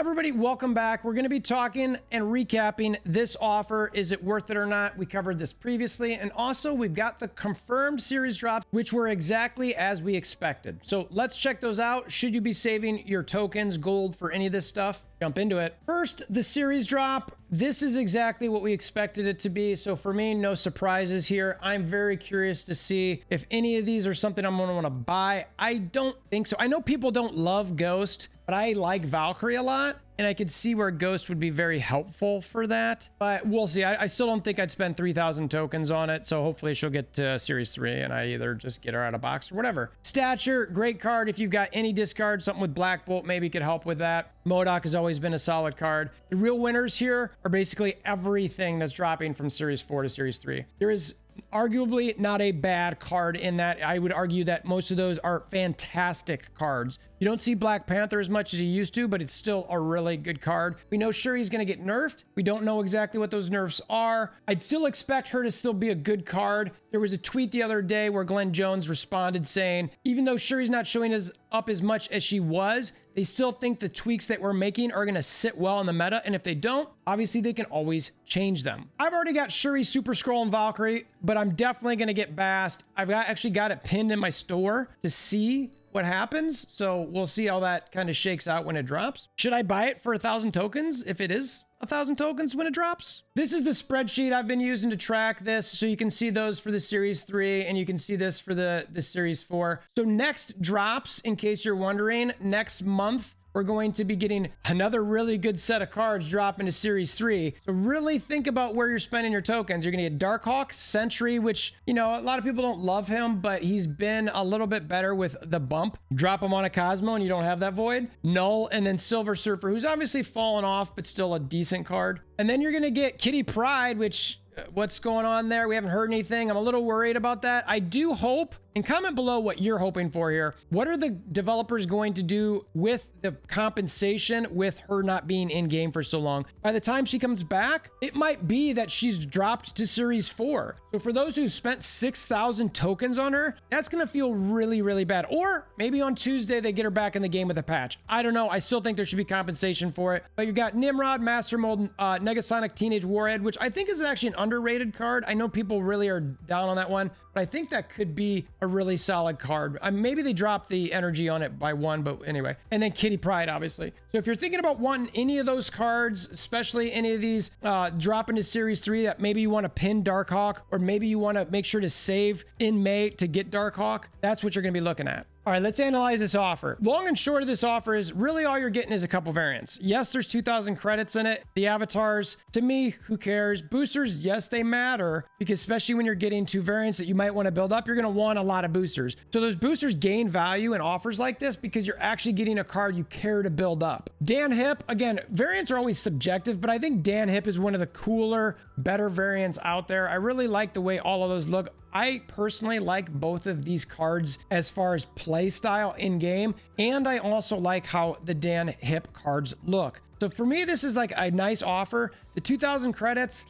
Everybody, welcome back. We're going to be talking and recapping this offer. Is it worth it or not? We covered this previously. And also, we've got the confirmed series drops, which were exactly as we expected. So let's check those out. Should you be saving your tokens, gold for any of this stuff? Jump into it. First, the series drop. This is exactly what we expected it to be. So for me, no surprises here. I'm very curious to see if any of these are something I'm going to want to buy. I don't think so. I know people don't love Ghost, but I like Valkyrie a lot, and I could see where Ghost would be very helpful for that. But we'll see. I still don't think I'd spend 3,000 tokens on it, so hopefully she'll get to Series 3, and I either just get her out of box or whatever. Stature, great card. If you've got any discard, something with Black Bolt maybe could help with that. MODOK has always been a solid card. The real winners here are basically everything that's dropping from Series 4 to Series 3. There is arguably not a bad card in that. I would argue that most of those are fantastic cards. You don't see Black Panther as much as you used to, but it's still a really good card. We know Shuri's going to get nerfed. We don't know exactly what those nerfs are. I'd still expect her to still be a good card. There was a tweet the other day where Glenn Jones responded saying, even though Shuri's not showing up as much as she was, they still think the tweaks that we're making are going to sit well in the meta. And if they don't, obviously they can always change them. I've already got Shuri, Super Scroll, and Valkyrie, but I'm definitely going to get Bast. Actually got it pinned in my store to see what happens. So we'll see how that kind of shakes out when it drops. Should I buy it for 1,000 tokens if it is 1,000 tokens when it drops? This is the spreadsheet I've been using to track this. So you can see those for the Series 3 and you can see this for the Series 4. So next drops, in case you're wondering, next month, we're going to be getting another really good set of cards drop into Series 3. So really think about where you're spending your tokens. You're going to get Darkhawk, Sentry, which, you know, a lot of people don't love him, but he's been a little bit better with the bump. Drop him on a Cosmo and you don't have that void. Null, and then Silver Surfer, who's obviously fallen off, but still a decent card. And then you're going to get Kitty Pryde, which... what's going on there? We haven't heard anything. I'm a little worried about that. I do hope, and comment below what you're hoping for here. What are the developers going to do with the compensation with her not being in game for so long? By the time she comes back, it might be that she's dropped to Series 4. So for those who spent 6,000 tokens on her, that's going to feel really, really bad. Or maybe on Tuesday, they get her back in the game with a patch. I don't know. I still think there should be compensation for it. But you got Nimrod, Master Mold, Negasonic Teenage Warhead, which I think is actually an underrated card. I know people really are down on that one, but I think that could be a really solid card. Maybe they dropped the energy on it by one, but anyway. And then Kitty Pryde, obviously. So if you're thinking about wanting any of those cards, especially any of these drop into Series 3 that maybe you want to pin Darkhawk, or maybe you want to make sure to save in May to get Darkhawk, that's what you're going to be looking at. All right, let's analyze this offer. Long and short of this offer is really all you're getting is a couple variants. Yes, there's 2,000 credits in it. The avatars, to me, who cares? Boosters, yes, they matter, because especially when you're getting two variants that you might want to build up, you're going to want a lot of boosters. So those boosters gain value in offers like this because you're actually getting a card you care to build up. Dan Hip, again, variants are always subjective, but I think Dan Hip is one of the cooler, better variants out there. I really like the way all of those look. I personally like both of these cards as far as play style in game, and I also like how the Dan Hip cards look. So for me, this is like a nice offer. The 2,000 credits,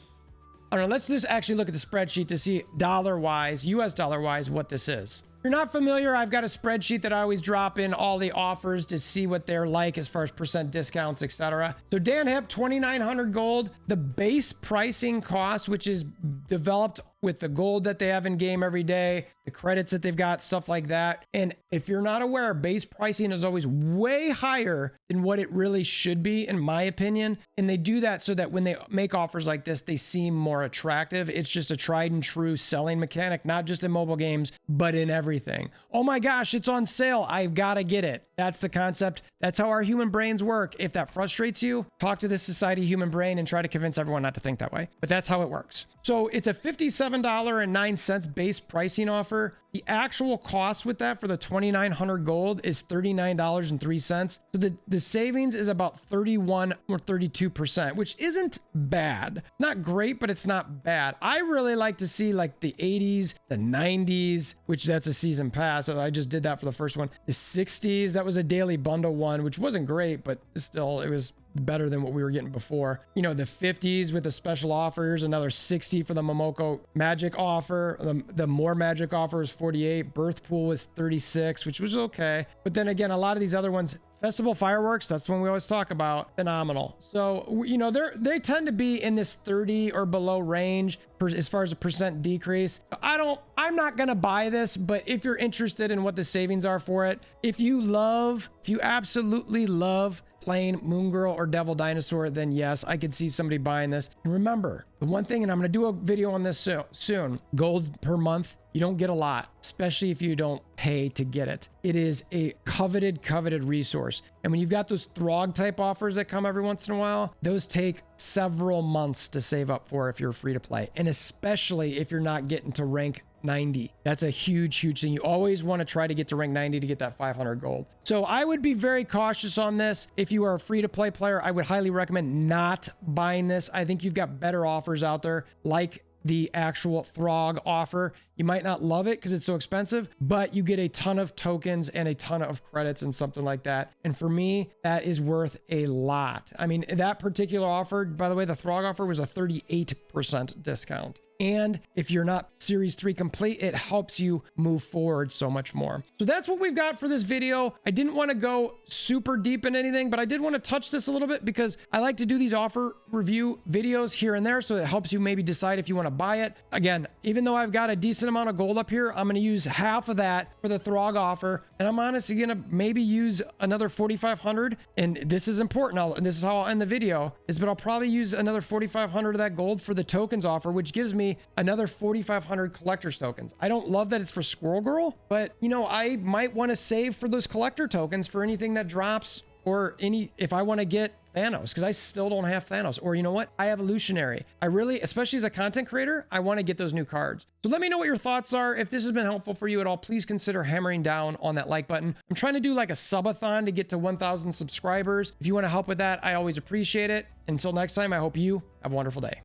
I don't know, let's just actually look at the spreadsheet to see dollar-wise, US dollar-wise, what this is. If you're not familiar, I've got a spreadsheet that I always drop in all the offers to see what they're like as far as percent discounts, etc. So Dan Hip, 2,900 gold. The base pricing cost, which is developed with the gold that they have in game every day, the credits that they've got, stuff like that. And if you're not aware, base pricing is always way higher than what it really should be, in my opinion. And they do that so that when they make offers like this, they seem more attractive. It's just a tried and true selling mechanic, not just in mobile games, but in everything. Oh my gosh, it's on sale. I've got to get it. That's the concept. That's how our human brains work. If that frustrates you, talk to this Society Human Brain and try to convince everyone not to think that way. But that's how it works. So it's a $57.09 base pricing offer. The actual cost with that for the 2,900 gold is $39.03. So the savings is about 31 or 32%, which isn't bad. Not great, but it's not bad. I really like to see like the 80s, the 90s, which that's a season pass. So I just did that for the first one. The 60s, that was a daily bundle one, which wasn't great, but still it was better than what we were getting before. You know, the 50s with the special offers, another 60 for the Momoko magic offer. The more magic offer is 48. Birth pool was 36, which was okay. But then again, a lot of these other ones, Festival fireworks, that's one we always talk about. Phenomenal. So, you know, they tend to be in this 30 or below range as far as a percent decrease. So I'm not going to buy this, but if you're interested in what the savings are for it, if you absolutely love playing Moon Girl or Devil Dinosaur, then yes, I could see somebody buying this. And remember, the one thing, and I'm going to do a video on this soon, gold per month, you don't get a lot, especially if you don't pay to get it. It is a coveted resource. And when you've got those Throg type offers that come every once in a while, those take several months to save up for if you're free to play. And especially if you're not getting to rank 90. That's a huge thing. You always want to try to get to rank 90 to get that 500 gold. So I would be very cautious on this. If you are a free to play player, I would highly recommend not buying this. I think you've got better offers out there, like the actual Throg offer. You might not love it because it's so expensive, but you get a ton of tokens and a ton of credits and something like that. And for me, that is worth a lot. I mean, that particular offer, by the way, the Throg offer was a 38% discount. And if you're not Series 3 complete, it helps you move forward so much more. So that's what we've got for this video. I didn't want to go super deep in anything, but I did want to touch this a little bit because I like to do these offer review videos here and there, so it helps you maybe decide if you want to buy it. Again, even though I've got a decent amount of gold up here, I'm going to use half of that for the Throg offer, and I'm honestly going to maybe use another 4,500. And this is important. And this is how I'll end the video, but I'll probably use another 4,500 of that gold for the tokens offer, which gives me another 4,500 collector's tokens. I don't love that it's for Squirrel Girl, but you know, I might want to save for those collector tokens for anything that drops, or if I want to get Thanos, because I still don't have Thanos. Or you know what? I have Illusionary. I really, especially as a content creator, I want to get those new cards. So let me know what your thoughts are. If this has been helpful for you at all, please consider hammering down on that like button. I'm trying to do like a subathon to get to 1,000 subscribers. If you want to help with that, I always appreciate it. Until next time, I hope you have a wonderful day.